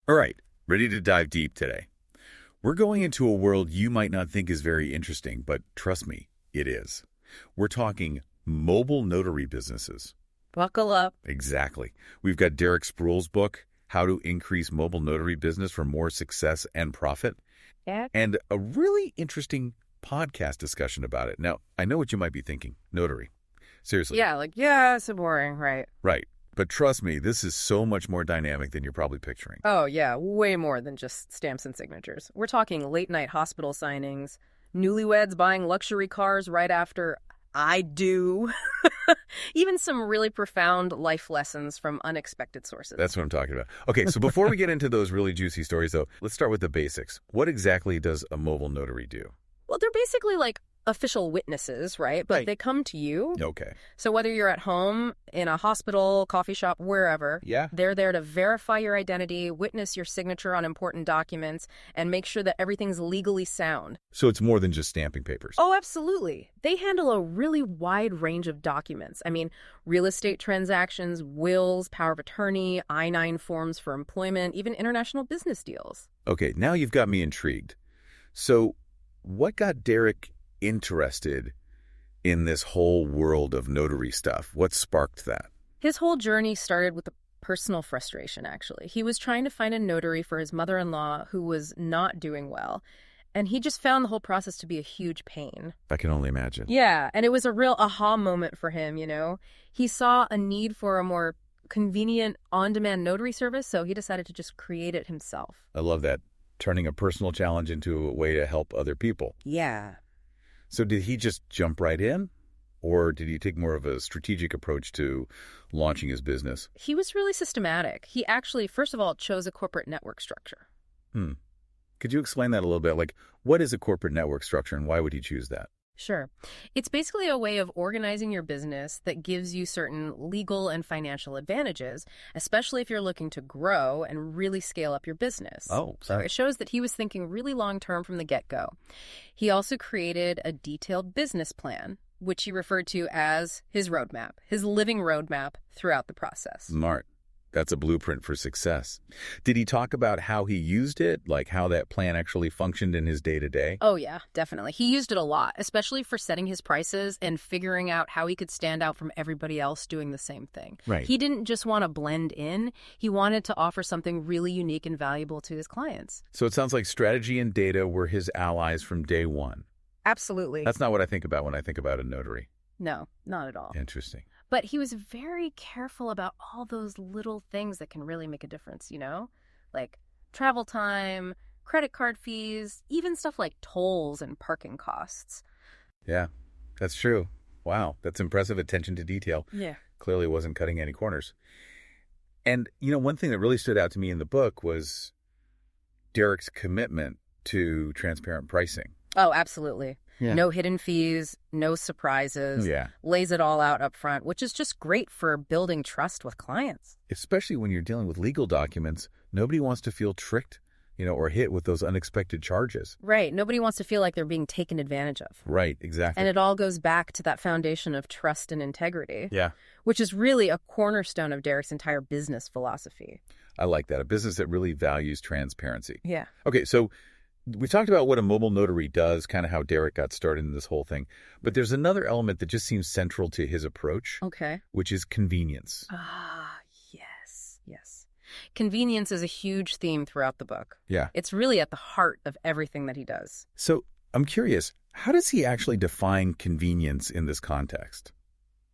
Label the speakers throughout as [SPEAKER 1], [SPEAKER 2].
[SPEAKER 1] All right, ready to dive deep today. We're going into a world you might not think is very interesting, but trust me, it is. We're talking mobile notary businesses.
[SPEAKER 2] Buckle up.
[SPEAKER 1] Exactly. We've got Derrick Spruill's book, How to Increase Mobile Notary Business for More Success and Profit,
[SPEAKER 2] Yeah.
[SPEAKER 1] and a really interesting podcast discussion about it. Now, I know what you might be thinking. Notary. Seriously.
[SPEAKER 2] Yeah, so boring, right?
[SPEAKER 1] Right. But trust me, this is so much more dynamic than you're probably picturing.
[SPEAKER 2] Oh, yeah, way more than just stamps and signatures. We're talking late-night hospital signings, newlyweds buying luxury cars right after I do, even some really profound life lessons from unexpected sources.
[SPEAKER 1] That's what I'm talking about. Okay, so before we get into those really juicy stories, though, let's start with the basics. What exactly does a mobile notary do?
[SPEAKER 2] Well, they're basically like official witnesses, right? But
[SPEAKER 1] Right.
[SPEAKER 2] they come to you.
[SPEAKER 1] Okay.
[SPEAKER 2] So whether you're at home, in a hospital, coffee shop, wherever,
[SPEAKER 1] Yeah.
[SPEAKER 2] they're there to verify your identity, witness your signature on important documents, and make sure that everything's legally sound.
[SPEAKER 1] So it's more than just stamping papers.
[SPEAKER 2] Oh, absolutely. They handle a really wide range of documents. I mean, real estate transactions, wills, power of attorney, I-9 forms for employment, even international business deals.
[SPEAKER 1] Okay, now you've got me intrigued. So what got Derrick interested in this whole world of notary stuff? What sparked that?
[SPEAKER 2] His whole journey started with a personal frustration, actually. He was trying to find a notary for his mother-in-law who was not doing well, and he just found the whole process to be a huge pain.
[SPEAKER 1] I can only imagine.
[SPEAKER 2] Yeah, and it was a real aha moment for him, you know? He saw a need for a more convenient, on-demand notary service, so he decided to just create it himself.
[SPEAKER 1] I love that. Turning a personal challenge into a way to help other people.
[SPEAKER 2] Yeah.
[SPEAKER 1] So did he just jump right in? Or did he take more of a strategic approach to launching his business?
[SPEAKER 2] He was really systematic. He actually, first of all, chose a corporate network structure.
[SPEAKER 1] Could you explain that a little bit? Like, what is a corporate network structure and why would he choose that?
[SPEAKER 2] Sure. It's basically a way of organizing your business that gives you certain legal and financial advantages, especially if you're looking to grow and really scale up your business.
[SPEAKER 1] Oh,
[SPEAKER 2] So it shows that he was thinking really long-term from the get-go. He also created a detailed business plan, which he referred to as his roadmap, his living roadmap throughout the process.
[SPEAKER 1] Smart. That's a blueprint for success. Did he talk about how he used it, like how that plan actually functioned in his day-to-day?
[SPEAKER 2] Oh, yeah, definitely. He used it a lot, especially for setting his prices and figuring out how he could stand out from everybody else doing the same thing.
[SPEAKER 1] Right.
[SPEAKER 2] He didn't just want to blend in. He wanted to offer something really unique and valuable to his clients.
[SPEAKER 1] So it sounds like strategy and data were his allies from day one.
[SPEAKER 2] Absolutely.
[SPEAKER 1] That's not what I think about when I think about a notary.
[SPEAKER 2] No, not at all.
[SPEAKER 1] Interesting.
[SPEAKER 2] But he was very careful about all those little things that can really make a difference, you know? Like travel time, credit card fees, even stuff like tolls and parking costs.
[SPEAKER 1] Yeah, that's true. Wow, that's impressive attention to detail.
[SPEAKER 2] Yeah.
[SPEAKER 1] Clearly wasn't cutting any corners. And, one thing that really stood out to me in the book was Derrick's commitment to transparent pricing.
[SPEAKER 2] Oh, absolutely.
[SPEAKER 1] Yeah.
[SPEAKER 2] No hidden fees, no surprises.
[SPEAKER 1] Yeah.
[SPEAKER 2] Lays it all out up front, which is just great for building trust with clients.
[SPEAKER 1] Especially when you're dealing with legal documents, nobody wants to feel tricked, or hit with those unexpected charges.
[SPEAKER 2] Right. Nobody wants to feel like they're being taken advantage of.
[SPEAKER 1] Right, exactly.
[SPEAKER 2] And it all goes back to that foundation of trust and integrity.
[SPEAKER 1] Yeah.
[SPEAKER 2] Which is really a cornerstone of Derrick's entire business philosophy.
[SPEAKER 1] I like that. A business that really values transparency.
[SPEAKER 2] Yeah.
[SPEAKER 1] Okay, so we talked about what a mobile notary does, kind of how Derrick got started in this whole thing. But there's another element that just seems central to his approach,
[SPEAKER 2] Okay.
[SPEAKER 1] which is convenience.
[SPEAKER 2] Ah, yes. Yes. Convenience is a huge theme throughout the book.
[SPEAKER 1] Yeah.
[SPEAKER 2] It's really at the heart of everything that he does.
[SPEAKER 1] So I'm curious, how does he actually define convenience in this context?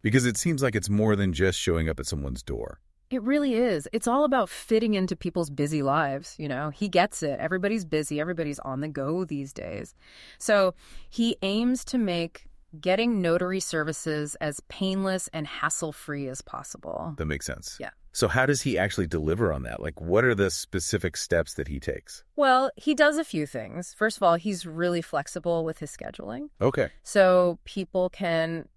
[SPEAKER 1] Because it seems like it's more than just showing up at someone's door.
[SPEAKER 2] It really is. It's all about fitting into people's busy lives, you know? He gets it. Everybody's busy. Everybody's on the go these days. So he aims to make getting notary services as painless and hassle-free as possible.
[SPEAKER 1] That makes sense.
[SPEAKER 2] Yeah.
[SPEAKER 1] So how does he actually deliver on that? Like, what are the specific steps that he takes?
[SPEAKER 2] Well, he does a few things. First of all, he's really flexible with his scheduling.
[SPEAKER 1] Okay.
[SPEAKER 2] So people can,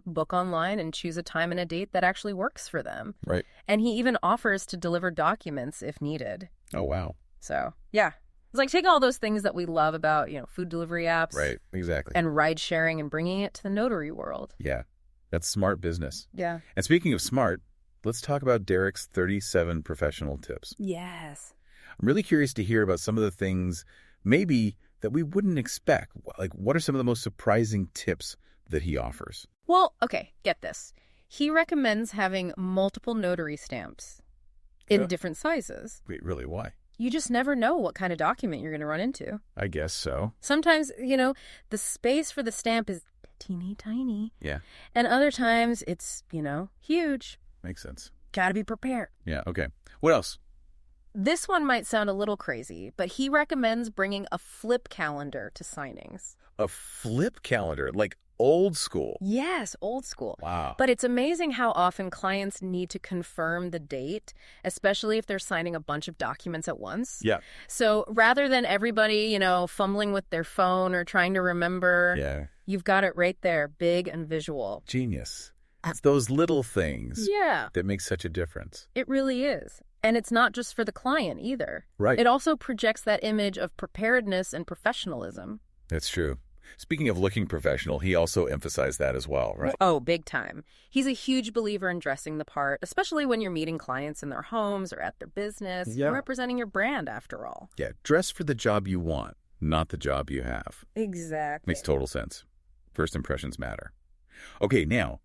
[SPEAKER 2] book online and choose a time and a date that actually works for them.
[SPEAKER 1] Right.
[SPEAKER 2] And he even offers to deliver documents if needed.
[SPEAKER 1] Oh, wow.
[SPEAKER 2] So, yeah. It's like taking all those things that we love about, food delivery apps.
[SPEAKER 1] Right, exactly.
[SPEAKER 2] And ride sharing and bringing it to the notary world.
[SPEAKER 1] Yeah, that's smart business.
[SPEAKER 2] Yeah.
[SPEAKER 1] And speaking of smart, let's talk about Derrick's 37 professional tips.
[SPEAKER 2] Yes.
[SPEAKER 1] I'm really curious to hear about some of the things maybe that we wouldn't expect. Like, what are some of the most surprising tips that he offers?
[SPEAKER 2] Well, okay, get this. He recommends having multiple notary stamps in different sizes.
[SPEAKER 1] Wait, really, why?
[SPEAKER 2] You just never know what kind of document you're going to run into.
[SPEAKER 1] I guess so.
[SPEAKER 2] Sometimes, the space for the stamp is teeny tiny.
[SPEAKER 1] Yeah.
[SPEAKER 2] And other times it's, huge.
[SPEAKER 1] Makes sense.
[SPEAKER 2] Gotta be prepared.
[SPEAKER 1] Yeah, okay. What else?
[SPEAKER 2] This one might sound a little crazy, but he recommends bringing a flip calendar to signings.
[SPEAKER 1] A flip calendar, like old school.
[SPEAKER 2] Yes, old school.
[SPEAKER 1] Wow.
[SPEAKER 2] But it's amazing how often clients need to confirm the date, especially if they're signing a bunch of documents at once.
[SPEAKER 1] Yeah.
[SPEAKER 2] So rather than everybody, fumbling with their phone or trying to remember, you've got it right there, big and visual.
[SPEAKER 1] Genius. It's those little things that make such a difference.
[SPEAKER 2] It really is. And it's not just for the client either.
[SPEAKER 1] Right.
[SPEAKER 2] It also projects that image of preparedness and professionalism.
[SPEAKER 1] That's true. Speaking of looking professional, he also emphasized that as well, right?
[SPEAKER 2] Oh, big time. He's a huge believer in dressing the part, especially when you're meeting clients in their homes or at their business.
[SPEAKER 1] Yeah.
[SPEAKER 2] You're representing your brand, after all.
[SPEAKER 1] Yeah, dress for the job you want, not the job you have.
[SPEAKER 2] Exactly.
[SPEAKER 1] Makes total sense. First impressions matter. Okay, now,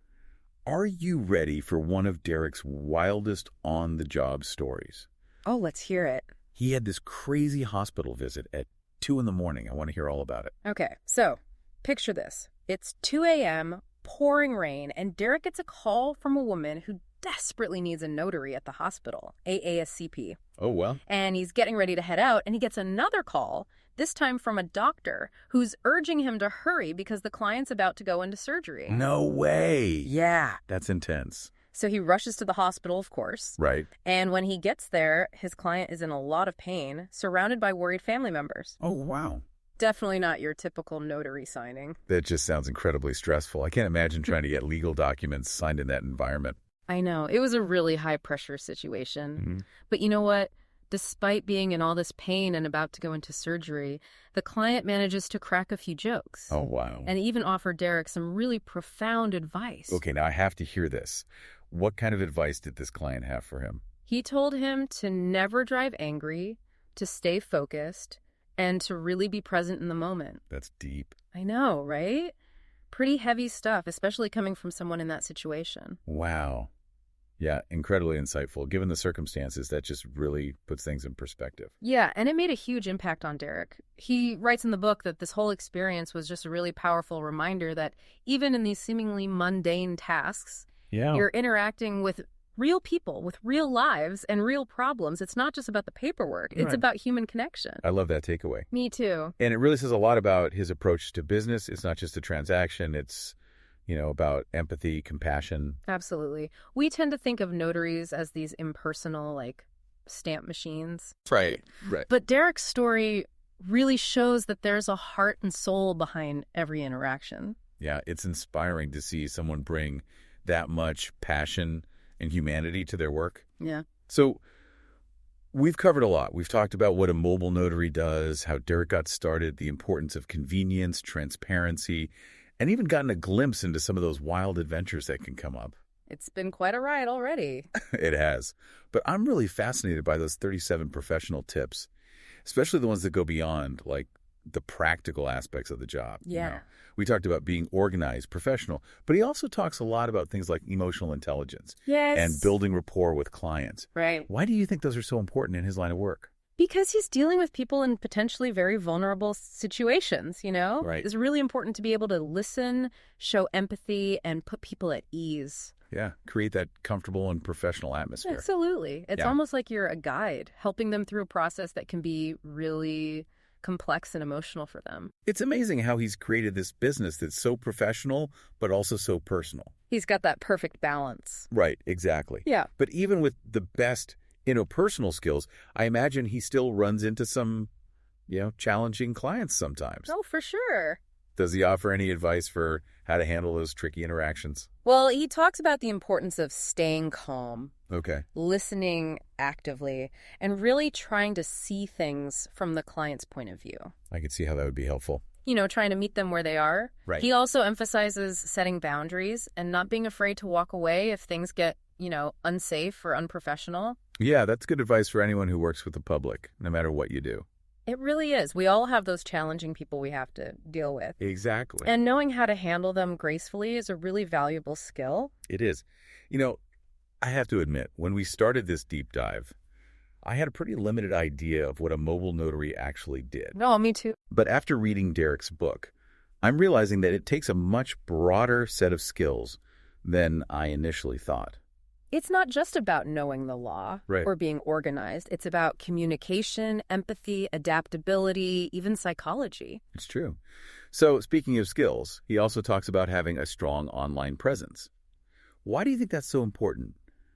[SPEAKER 1] are you ready for one of Derrick's wildest on-the-job stories?
[SPEAKER 2] Oh, let's hear it.
[SPEAKER 1] He had this crazy hospital visit at 2 in the morning. I want to hear all about it.
[SPEAKER 2] Okay, so picture this. It's 2 a.m., pouring rain, and Derrick gets a call from a woman who desperately needs a notary at the hospital, ASCP.
[SPEAKER 1] Oh, well.
[SPEAKER 2] And he's getting ready to head out, and he gets another call, this time from a doctor, who's urging him to hurry because the client's about to go into surgery.
[SPEAKER 1] No way.
[SPEAKER 2] Yeah.
[SPEAKER 1] That's intense.
[SPEAKER 2] So he rushes to the hospital, of course.
[SPEAKER 1] Right.
[SPEAKER 2] And when he gets there, his client is in a lot of pain, surrounded by worried family members.
[SPEAKER 1] Oh, wow.
[SPEAKER 2] Definitely not your typical notary signing.
[SPEAKER 1] That just sounds incredibly stressful. I can't imagine trying to get legal documents signed in that environment.
[SPEAKER 2] I know. It was a really high-pressure situation.
[SPEAKER 1] Mm-hmm.
[SPEAKER 2] But you know what? Despite being in all this pain and about to go into surgery, the client manages to crack a few jokes.
[SPEAKER 1] Oh, wow.
[SPEAKER 2] And even offer Derrick some really profound advice.
[SPEAKER 1] Okay, now I have to hear this. What kind of advice did this client have for him?
[SPEAKER 2] He told him to never drive angry, to stay focused, and to really be present in the moment.
[SPEAKER 1] That's deep.
[SPEAKER 2] I know, right? Pretty heavy stuff, especially coming from someone in that situation.
[SPEAKER 1] Wow. Yeah, incredibly insightful. Given the circumstances, that just really puts things in perspective.
[SPEAKER 2] Yeah, and it made a huge impact on Derrick. He writes in the book that this whole experience was just a really powerful reminder that even in these seemingly mundane tasks, you're interacting with real people, with real lives and real problems. It's not just about the paperwork. It's about human connection.
[SPEAKER 1] I love that takeaway.
[SPEAKER 2] Me too.
[SPEAKER 1] And it really says a lot about his approach to business. It's not just a transaction. It's about empathy, compassion.
[SPEAKER 2] Absolutely. We tend to think of notaries as these impersonal, stamp machines.
[SPEAKER 1] Right.
[SPEAKER 2] But Derrick's story really shows that there's a heart and soul behind every interaction.
[SPEAKER 1] Yeah, it's inspiring to see someone bring that much passion and humanity to their work.
[SPEAKER 2] Yeah.
[SPEAKER 1] So we've covered a lot. We've talked about what a mobile notary does, how Derrick got started, the importance of convenience, transparency, and even gotten a glimpse into some of those wild adventures that can come up.
[SPEAKER 2] It's been quite a ride already.
[SPEAKER 1] It has. But I'm really fascinated by those 37 professional tips, especially the ones that go beyond, the practical aspects of the job.
[SPEAKER 2] Yeah.
[SPEAKER 1] We talked about being organized, professional, but he also talks a lot about things like emotional intelligence.
[SPEAKER 2] Yes.
[SPEAKER 1] And building rapport with clients.
[SPEAKER 2] Right.
[SPEAKER 1] Why do you think those are so important in his line of work?
[SPEAKER 2] Because he's dealing with people in potentially very vulnerable situations,
[SPEAKER 1] Right.
[SPEAKER 2] It's really important to be able to listen, show empathy, and put people at ease.
[SPEAKER 1] Yeah, create that comfortable and professional atmosphere.
[SPEAKER 2] Absolutely. It's
[SPEAKER 1] Yeah.
[SPEAKER 2] almost like you're a guide, helping them through a process that can be really complex and emotional for them.
[SPEAKER 1] It's amazing how he's created this business that's so professional, but also so personal.
[SPEAKER 2] He's got that perfect balance.
[SPEAKER 1] Right, exactly.
[SPEAKER 2] Yeah.
[SPEAKER 1] But even with the best interpersonal skills, I imagine he still runs into some, challenging clients sometimes.
[SPEAKER 2] Oh, for sure.
[SPEAKER 1] Does he offer any advice for how to handle those tricky interactions?
[SPEAKER 2] Well, he talks about the importance of staying calm,
[SPEAKER 1] Okay.
[SPEAKER 2] listening actively, and really trying to see things from the client's point of view.
[SPEAKER 1] I could see how that would be helpful.
[SPEAKER 2] Trying to meet them where they are.
[SPEAKER 1] Right.
[SPEAKER 2] He also emphasizes setting boundaries and not being afraid to walk away if things get unsafe or unprofessional.
[SPEAKER 1] Yeah, that's good advice for anyone who works with the public, no matter what you do.
[SPEAKER 2] It really is. We all have those challenging people we have to deal with.
[SPEAKER 1] Exactly.
[SPEAKER 2] And knowing how to handle them gracefully is a really valuable skill.
[SPEAKER 1] It is. I have to admit, when we started this deep dive, I had a pretty limited idea of what a mobile notary actually did.
[SPEAKER 2] No, me too.
[SPEAKER 1] But after reading Derrick's book, I'm realizing that it takes a much broader set of skills than I initially thought.
[SPEAKER 2] It's not just about knowing the law
[SPEAKER 1] Right.
[SPEAKER 2] or being organized. It's about communication, empathy, adaptability, even psychology.
[SPEAKER 1] It's true. So, speaking of skills, he also talks about having a strong online presence. Why do you think that's so important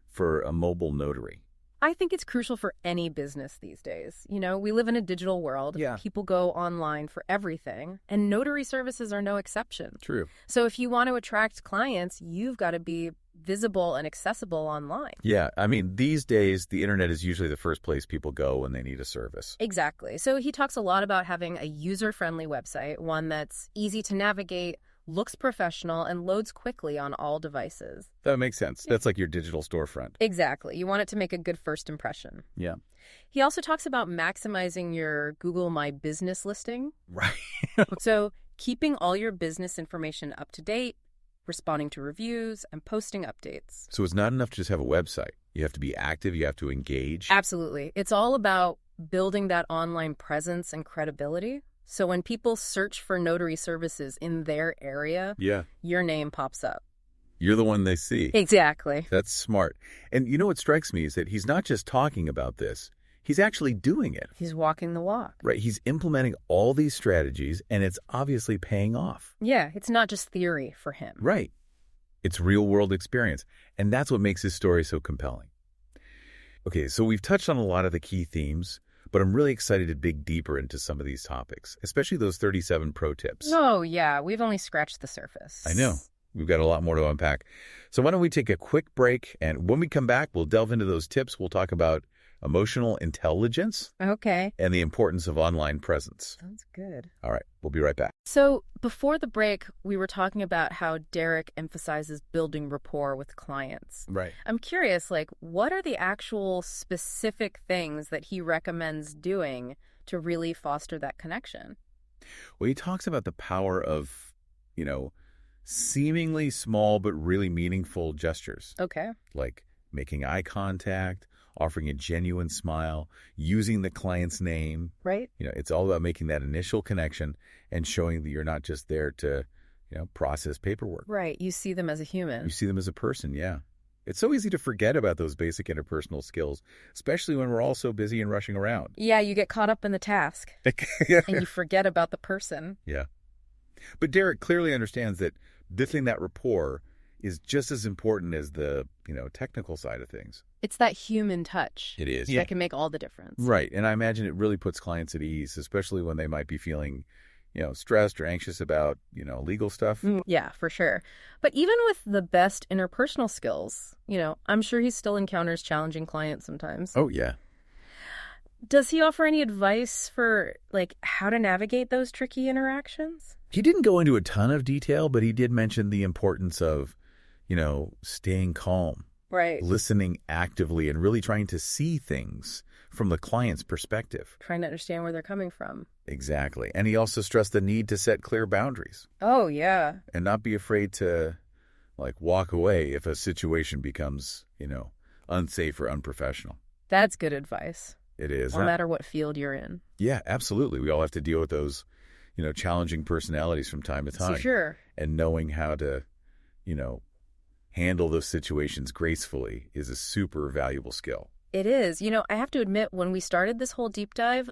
[SPEAKER 1] for a mobile notary?
[SPEAKER 2] I think it's crucial for any business these days. We live in a digital world.
[SPEAKER 1] Yeah.
[SPEAKER 2] People go online for everything, and notary services are no exception.
[SPEAKER 1] True.
[SPEAKER 2] So if you want to attract clients, you've got to be visible and accessible online.
[SPEAKER 1] Yeah, these days, the internet is usually the first place people go when they need a service.
[SPEAKER 2] Exactly. So he talks a lot about having a user-friendly website, one that's easy to navigate, looks professional, and loads quickly on all devices.
[SPEAKER 1] That makes sense. That's like your digital storefront.
[SPEAKER 2] Exactly. You want it to make a good first impression.
[SPEAKER 1] Yeah.
[SPEAKER 2] He also talks about maximizing your Google My Business listing.
[SPEAKER 1] Right.
[SPEAKER 2] So keeping all your business information up to date, responding to reviews, and posting updates.
[SPEAKER 1] So it's not enough to just have a website. You have to be active. You have to engage.
[SPEAKER 2] Absolutely. It's all about building that online presence and credibility. So when people search for notary services in their area,
[SPEAKER 1] Yeah.
[SPEAKER 2] your name pops up.
[SPEAKER 1] You're the one they see.
[SPEAKER 2] Exactly.
[SPEAKER 1] That's smart. And what strikes me is that he's not just talking about this. He's actually doing it.
[SPEAKER 2] He's walking the walk.
[SPEAKER 1] Right. He's implementing all these strategies, and it's obviously paying off.
[SPEAKER 2] Yeah, it's not just theory for him.
[SPEAKER 1] Right. It's real-world experience. And that's what makes his story so compelling. Okay, so we've touched on a lot of the key themes, but I'm really excited to dig deeper into some of these topics, especially those 37 pro tips.
[SPEAKER 2] Oh, yeah. We've only scratched the surface.
[SPEAKER 1] I know. We've got a lot more to unpack. So why don't we take a quick break, and when we come back, we'll delve into those tips. We'll talk about emotional intelligence
[SPEAKER 2] Okay.
[SPEAKER 1] and the importance of online presence.
[SPEAKER 2] Sounds good.
[SPEAKER 1] All right, we'll be right back.
[SPEAKER 2] So before the break, we were talking about how Derrick emphasizes building rapport with clients.
[SPEAKER 1] Right.
[SPEAKER 2] I'm curious, what are the actual specific things that he recommends doing to really foster that connection?
[SPEAKER 1] Well, he talks about the power of, seemingly small but really meaningful gestures,
[SPEAKER 2] Okay.
[SPEAKER 1] like making eye contact, offering a genuine smile, using the client's name.
[SPEAKER 2] Right?
[SPEAKER 1] It's all about making that initial connection and showing that you're not just there to, process paperwork.
[SPEAKER 2] Right. You see them as a human.
[SPEAKER 1] You see them as a person, yeah. It's so easy to forget about those basic interpersonal skills, especially when we're all so busy and rushing around.
[SPEAKER 2] Yeah, you get caught up in the task
[SPEAKER 1] Yeah.
[SPEAKER 2] and you forget about the person.
[SPEAKER 1] Yeah. But Derrick clearly understands that building that rapport is just as important as the, technical side of things.
[SPEAKER 2] It's that human touch.
[SPEAKER 1] It is.
[SPEAKER 2] That can make all the difference.
[SPEAKER 1] Right. And I imagine it really puts clients at ease, especially when they might be feeling, stressed or anxious about, legal stuff.
[SPEAKER 2] Yeah, for sure. But even with the best interpersonal skills, I'm sure he still encounters challenging clients sometimes.
[SPEAKER 1] Oh, yeah.
[SPEAKER 2] Does he offer any advice for, how to navigate those tricky interactions?
[SPEAKER 1] He didn't go into a ton of detail, but he did mention the importance of, staying calm,
[SPEAKER 2] Right.
[SPEAKER 1] listening actively, and really trying to see things from the client's perspective.
[SPEAKER 2] Trying to understand where they're coming from.
[SPEAKER 1] Exactly. And he also stressed the need to set clear boundaries
[SPEAKER 2] Oh, yeah.
[SPEAKER 1] and not be afraid to, walk away if a situation becomes, unsafe or unprofessional.
[SPEAKER 2] That's good advice.
[SPEAKER 1] It is.
[SPEAKER 2] No matter what field you're in.
[SPEAKER 1] Yeah, absolutely. We all have to deal with those, challenging personalities from time to time.
[SPEAKER 2] Sure.
[SPEAKER 1] And knowing how to, handle those situations gracefully is a super valuable skill.
[SPEAKER 2] It is. I have to admit, when we started this whole deep dive,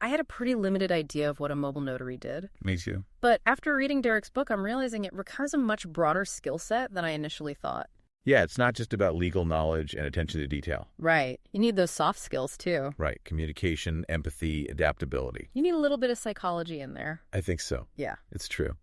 [SPEAKER 2] I had a pretty limited idea of what a mobile notary did.
[SPEAKER 1] Me too.
[SPEAKER 2] But after reading Derrick's book, I'm realizing it requires a much broader skill set than I initially thought.
[SPEAKER 1] Yeah, it's not just about legal knowledge and attention to detail.
[SPEAKER 2] Right. You need those soft skills, too.
[SPEAKER 1] Right. Communication, empathy, adaptability.
[SPEAKER 2] You need a little bit of psychology in there.
[SPEAKER 1] I think so.
[SPEAKER 2] Yeah.
[SPEAKER 1] It's true.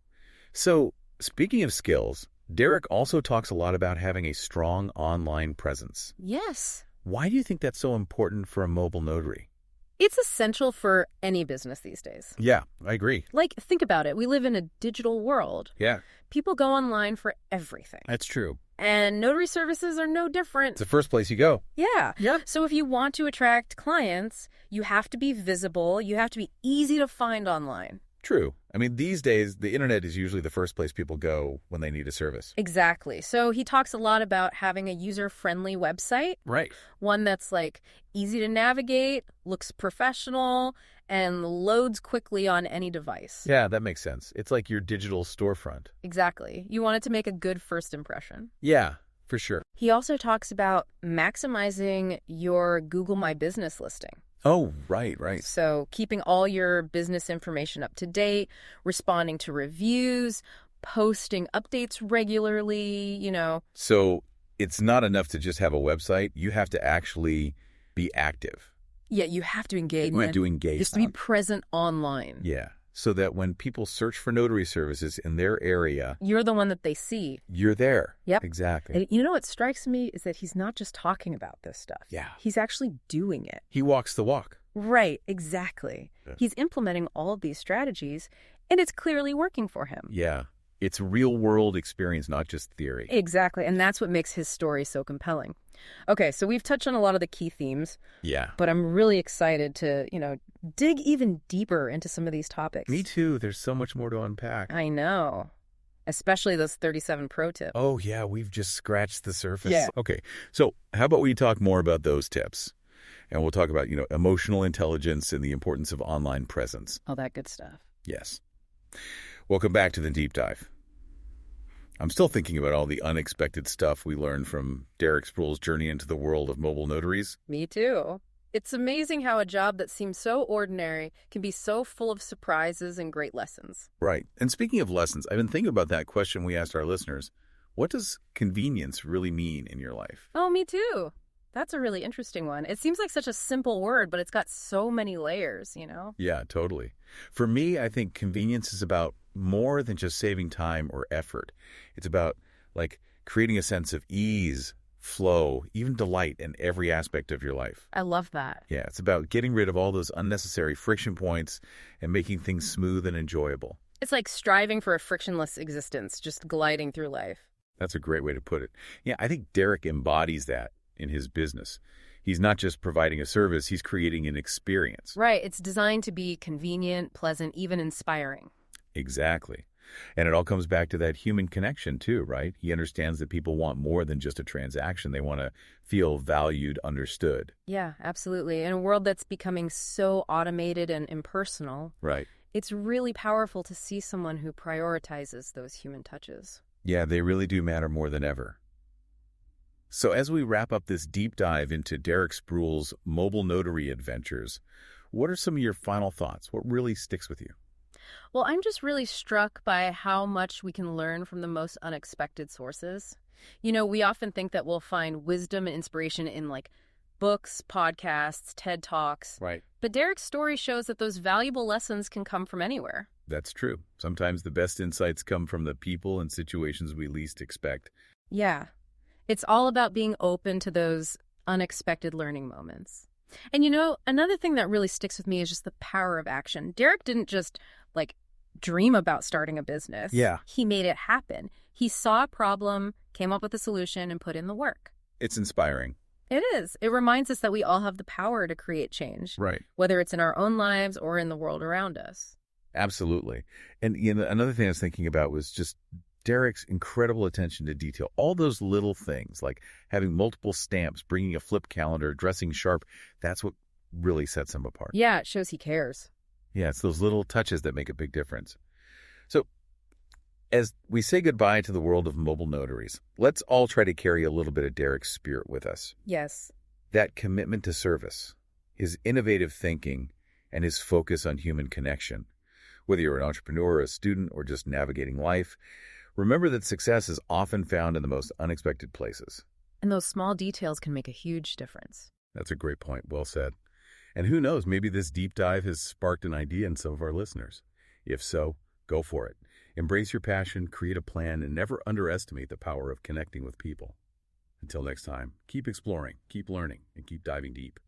[SPEAKER 1] So, speaking of skills, Derrick also talks a lot about having a strong online presence.
[SPEAKER 2] Yes.
[SPEAKER 1] Why do you think that's so important for a mobile notary?
[SPEAKER 2] It's essential for any business these days.
[SPEAKER 1] Yeah, I agree.
[SPEAKER 2] Think about it. We live in a digital world.
[SPEAKER 1] Yeah,
[SPEAKER 2] People go online for everything.
[SPEAKER 1] that's true.
[SPEAKER 2] And notary services are no different.
[SPEAKER 1] It's the first place you go.
[SPEAKER 2] Yeah.
[SPEAKER 1] Yeah.
[SPEAKER 2] So if you want to attract clients, you have to be visible. You have to be easy to find online.
[SPEAKER 1] True. I mean, these days, the internet is usually the first place people go when they need a service.
[SPEAKER 2] Exactly. So he talks a lot about having a user-friendly website.
[SPEAKER 1] Right.
[SPEAKER 2] One that's like easy to navigate, looks professional, and loads quickly on any device.
[SPEAKER 1] Yeah, that makes sense. It's like your digital storefront.
[SPEAKER 2] Exactly. You want it to make a good first impression.
[SPEAKER 1] Yeah, for sure.
[SPEAKER 2] He also talks about maximizing your Google My Business listing.
[SPEAKER 1] Oh, right.
[SPEAKER 2] So keeping all your business information up to date, responding to reviews, posting updates regularly,
[SPEAKER 1] So it's not enough to just have a website. You have to actually be active.
[SPEAKER 2] Yeah, you have to engage.
[SPEAKER 1] You have to engage.
[SPEAKER 2] You have to be present online.
[SPEAKER 1] Yeah, so that when people search for notary services in their area,
[SPEAKER 2] you're the one that they see.
[SPEAKER 1] You're there.
[SPEAKER 2] Yep.
[SPEAKER 1] Exactly.
[SPEAKER 2] And what strikes me is that he's not just talking about this stuff.
[SPEAKER 1] Yeah.
[SPEAKER 2] He's actually doing it.
[SPEAKER 1] He walks the walk.
[SPEAKER 2] Right, exactly. Yeah. He's implementing all of these strategies, and it's clearly working for him.
[SPEAKER 1] Yeah. It's real-world experience, not just theory.
[SPEAKER 2] Exactly, and that's what makes his story so compelling. Okay, so we've touched on a lot of the key themes.
[SPEAKER 1] Yeah.
[SPEAKER 2] But I'm really excited to, dig even deeper into some of these topics.
[SPEAKER 1] Me too. There's so much more to unpack.
[SPEAKER 2] I know. Especially those 37 pro tips.
[SPEAKER 1] Oh, yeah. We've just scratched the surface.
[SPEAKER 2] Yeah.
[SPEAKER 1] Okay. So how about we talk more about those tips? And we'll talk about, emotional intelligence and the importance of online presence.
[SPEAKER 2] All that good stuff.
[SPEAKER 1] Yes. Welcome back to the Deep Dive. I'm still thinking about all the unexpected stuff we learned from Derrick Spruill's journey into the world of mobile notaries.
[SPEAKER 2] Me too. It's amazing how a job that seems so ordinary can be so full of surprises and great lessons.
[SPEAKER 1] Right. And speaking of lessons, I've been thinking about that question we asked our listeners. What does convenience really mean in your life?
[SPEAKER 2] Oh, me too. That's a really interesting one. It seems like such a simple word, but it's got so many layers,
[SPEAKER 1] Yeah, totally. For me, I think convenience is about more than just saving time or effort. It's about, creating a sense of ease, flow, even delight in every aspect of your life.
[SPEAKER 2] I love that.
[SPEAKER 1] Yeah, it's about getting rid of all those unnecessary friction points and making things smooth and enjoyable.
[SPEAKER 2] It's like striving for a frictionless existence, just gliding through life.
[SPEAKER 1] That's a great way to put it. Yeah, I think Derrick embodies that in his business. He's not just providing a service, he's creating an experience.
[SPEAKER 2] Right. It's designed to be convenient, pleasant, even inspiring.
[SPEAKER 1] Exactly. And it all comes back to that human connection too, right? He understands that people want more than just a transaction. They want to feel valued, understood.
[SPEAKER 2] Yeah, absolutely. In a world that's becoming so automated and impersonal,
[SPEAKER 1] right,
[SPEAKER 2] it's really powerful to see someone who prioritizes those human touches.
[SPEAKER 1] Yeah, they really do matter more than ever. So as we wrap up this deep dive into Derrick Spruill's mobile notary adventures, what are some of your final thoughts? What really sticks with you?
[SPEAKER 2] Well, I'm just really struck by how much we can learn from the most unexpected sources. We often think that we'll find wisdom and inspiration in books, podcasts, TED Talks.
[SPEAKER 1] Right.
[SPEAKER 2] But Derrick's story shows that those valuable lessons can come from anywhere.
[SPEAKER 1] That's true. Sometimes the best insights come from the people and situations we least expect.
[SPEAKER 2] Yeah. It's all about being open to those unexpected learning moments. And another thing that really sticks with me is just the power of action. Derrick didn't just dream about starting a business.
[SPEAKER 1] Yeah.
[SPEAKER 2] He made it happen. He saw a problem, came up with a solution, and put in the work.
[SPEAKER 1] It's inspiring.
[SPEAKER 2] It is. It reminds us that we all have the power to create change.
[SPEAKER 1] Right.
[SPEAKER 2] Whether it's in our own lives or in the world around us.
[SPEAKER 1] Absolutely. And another thing I was thinking about was just Derrick's incredible attention to detail. All those little things, like having multiple stamps, bringing a flip calendar, dressing sharp, that's what really sets him apart.
[SPEAKER 2] Yeah, it shows he cares.
[SPEAKER 1] Yeah, it's those little touches that make a big difference. So as we say goodbye to the world of mobile notaries, let's all try to carry a little bit of Derrick's spirit with us.
[SPEAKER 2] Yes.
[SPEAKER 1] That commitment to service, his innovative thinking, and his focus on human connection. Whether you're an entrepreneur, a student, or just navigating life, remember that success is often found in the most unexpected places.
[SPEAKER 2] And those small details can make a huge difference.
[SPEAKER 1] That's a great point. Well said. And who knows, maybe this deep dive has sparked an idea in some of our listeners. If so, go for it. Embrace your passion, create a plan, and never underestimate the power of connecting with people. Until next time, keep exploring, keep learning, and keep diving deep.